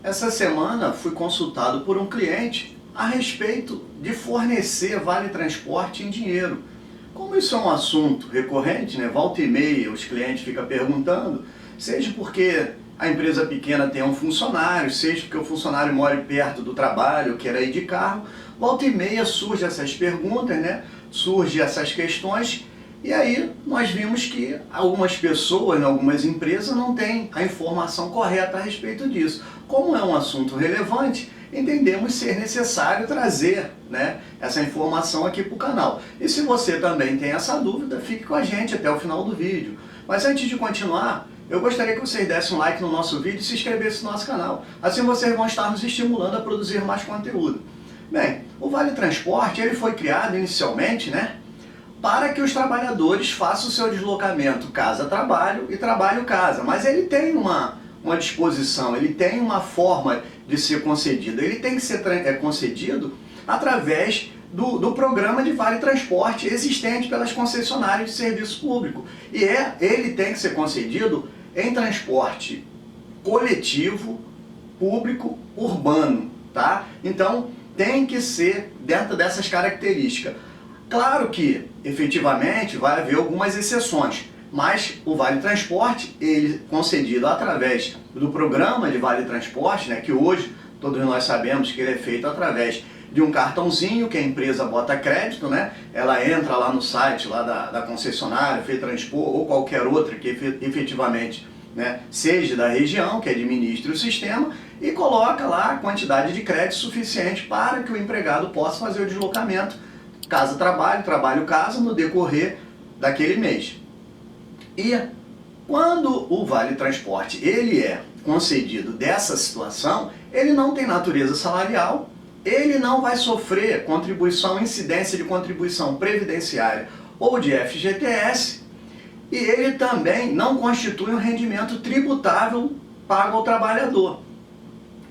Essa semana fui consultado por um cliente a respeito de fornecer vale transporte em dinheiro. Como isso é um assunto recorrente, né? Volta e meia os clientes ficam perguntando, seja porque a empresa pequena tem um funcionário, seja porque o funcionário mora perto do trabalho, queira ir de carro, volta e meia surgem essas perguntas, né? Surgem essas questões. E aí nós vimos que algumas pessoas, algumas empresas não têm a informação correta a respeito disso. Como é um assunto relevante, entendemos ser necessário trazer, né, essa informação aqui para o canal. E se você também tem essa dúvida, fique com a gente até o final do vídeo. Mas antes de continuar, eu gostaria que vocês dessem um like no nosso vídeo e se inscrevessem no nosso canal. Assim vocês vão estar nos estimulando a produzir mais conteúdo. Bem, o Vale Transporte ele foi criado inicialmente, né, para que os trabalhadores façam o seu deslocamento casa-trabalho e trabalho-casa. Mas ele tem uma disposição, ele tem uma forma de ser concedido. Ele tem que ser concedido através do programa de Vale Transporte existente pelas concessionárias de serviço público. E ele tem que ser concedido em transporte coletivo, público, urbano, tá? Então, tem que ser dentro dessas características. Claro que, efetivamente, vai haver algumas exceções, mas o Vale Transporte, ele concedido através do programa de Vale Transporte, né, que hoje todos nós sabemos que ele é feito através de um cartãozinho que a empresa bota crédito, né, ela entra lá no site lá da concessionária, FETranspor ou qualquer outra que efetivamente, né, seja da região, que administre o sistema, e coloca lá a quantidade de crédito suficiente para que o empregado possa fazer o deslocamento casa-trabalho, trabalho-casa, no decorrer daquele mês. E quando o Vale Transporte ele é concedido dessa situação, ele não tem natureza salarial, ele não vai sofrer incidência de contribuição previdenciária ou de FGTS, e ele também não constitui um rendimento tributável pago ao trabalhador.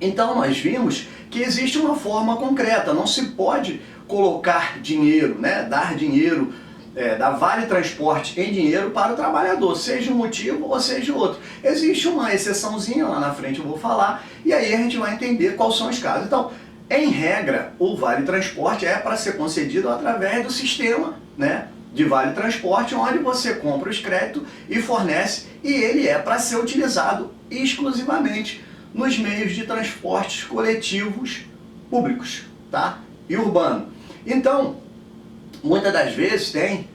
Então nós vimos que existe uma forma concreta, não se pode colocar dinheiro, né, dar dinheiro, dar Vale Transporte em dinheiro para o trabalhador, seja um motivo ou seja outro. Existe uma exceçãozinha, lá na frente eu vou falar, e aí a gente vai entender quais são os casos. Então, em regra, o Vale Transporte é para ser concedido através do sistema, né, de Vale Transporte, onde você compra os créditos e fornece, e ele é para ser utilizado exclusivamente nos meios de transportes coletivos públicos, tá? E urbano. Então, muitas das vezes tem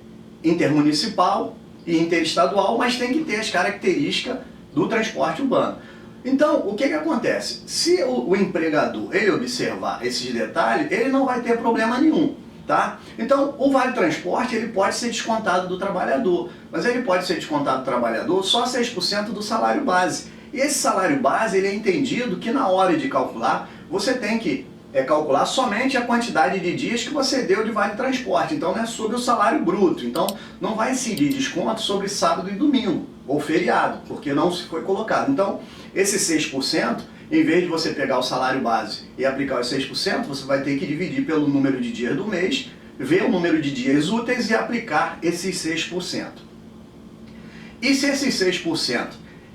intermunicipal e interestadual, mas tem que ter as características do transporte urbano. Então, o que acontece? Se o empregador ele observar esses detalhes, ele não vai ter problema nenhum, tá? Então, o Vale Transporte ele pode ser descontado do trabalhador, mas ele pode ser descontado do trabalhador só 6% do salário base. E esse salário base ele é entendido que na hora de calcular, você tem que calcular somente a quantidade de dias que você deu de Vale Transporte, então não é sobre o salário bruto, então não vai incidir desconto sobre sábado e domingo, ou feriado, porque não se foi colocado. Então, esse 6%, em vez de você pegar o salário base e aplicar os 6%, você vai ter que dividir pelo número de dias do mês, ver o número de dias úteis e aplicar esses 6%. E se esses 6%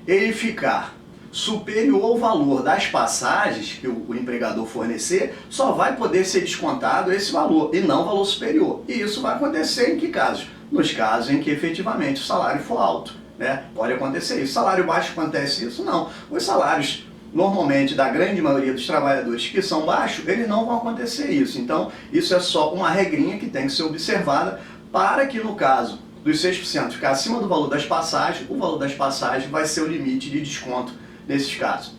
ele ficar superior ao valor das passagens que o empregador fornecer, só vai poder ser descontado esse valor e não valor superior. E isso vai acontecer em que casos? Nos casos em que efetivamente o salário for alto, né? Pode acontecer isso. Salário baixo acontece isso? Não. Os salários, normalmente, da grande maioria dos trabalhadores que são baixos, eles não vão acontecer isso. Então, isso é só uma regrinha que tem que ser observada para que, no caso dos 6% ficar acima do valor das passagens, o valor das passagens vai ser o limite de desconto nesses casos.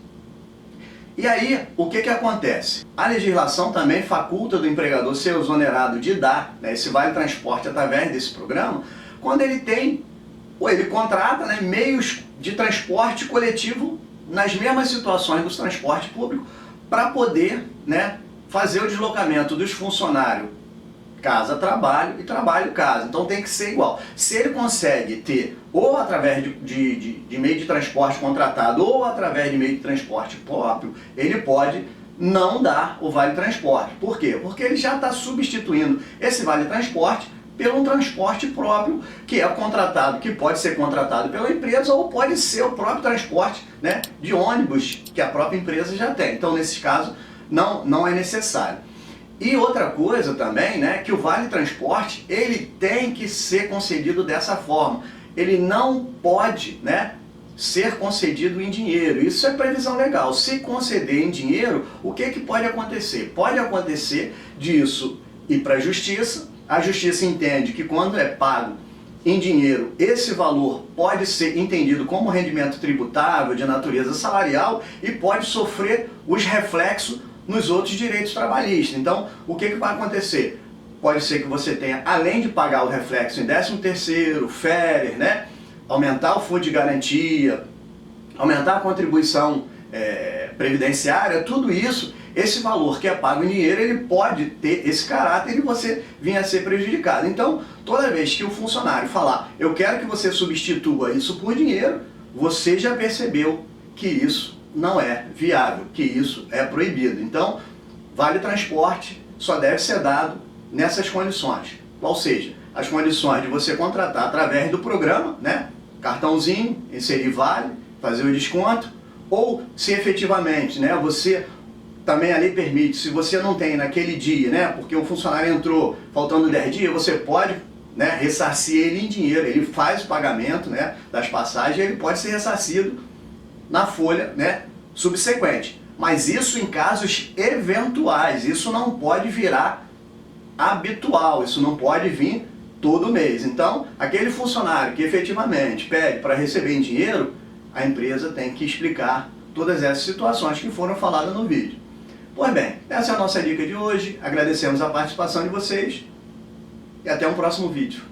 E aí, o que acontece? A legislação também faculta do empregador ser exonerado de dar, né, esse Vale Transporte através desse programa, quando ele tem, ou ele contrata, né, meios de transporte coletivo nas mesmas situações do transporte público para poder, né, fazer o deslocamento dos funcionários casa-trabalho e trabalho-casa. Então tem que ser igual. Se ele consegue ter ou através de meio de transporte contratado ou através de meio de transporte próprio, ele pode não dar o Vale Transporte. Por quê? Porque ele já está substituindo esse Vale Transporte pelo transporte próprio, que é contratado, que pode ser contratado pela empresa ou pode ser o próprio transporte, né, de ônibus que a própria empresa já tem. Então, nesses casos, não é necessário. E outra coisa também, né, que o Vale Transporte, ele tem que ser concedido dessa forma. Ele não pode, né, ser concedido em dinheiro. Isso é previsão legal. Se conceder em dinheiro, o que pode acontecer? Pode acontecer disso ir para a justiça entende que quando é pago em dinheiro, esse valor pode ser entendido como rendimento tributável de natureza salarial e pode sofrer os reflexos nos outros direitos trabalhistas. Então, o que vai acontecer? Pode ser que você tenha, além de pagar o reflexo em 13º, férias, né, aumentar o fundo de garantia, aumentar a contribuição previdenciária, tudo isso, esse valor que é pago em dinheiro, ele pode ter esse caráter e você vir a ser prejudicado. Então, toda vez que o funcionário falar, eu quero que você substitua isso por dinheiro, você já percebeu que isso não é viável, que isso é proibido. Então, Vale Transporte só deve ser dado nessas condições. Ou seja, as condições de você contratar através do programa, né? Cartãozinho, inserir vale, fazer o desconto, ou se efetivamente, né, você também a lei permite, se você não tem naquele dia, né, porque o funcionário entrou faltando 10 dias, você pode, né, ressarcir ele em dinheiro, ele faz o pagamento, né, das passagens, ele pode ser ressarcido na folha, né, subsequente. Mas isso em casos eventuais, isso não pode virar habitual, isso não pode vir todo mês. Então, aquele funcionário que efetivamente pede para receber em dinheiro, a empresa tem que explicar todas essas situações que foram faladas no vídeo. Pois bem, essa é a nossa dica de hoje. Agradecemos a participação de vocês e até um próximo vídeo.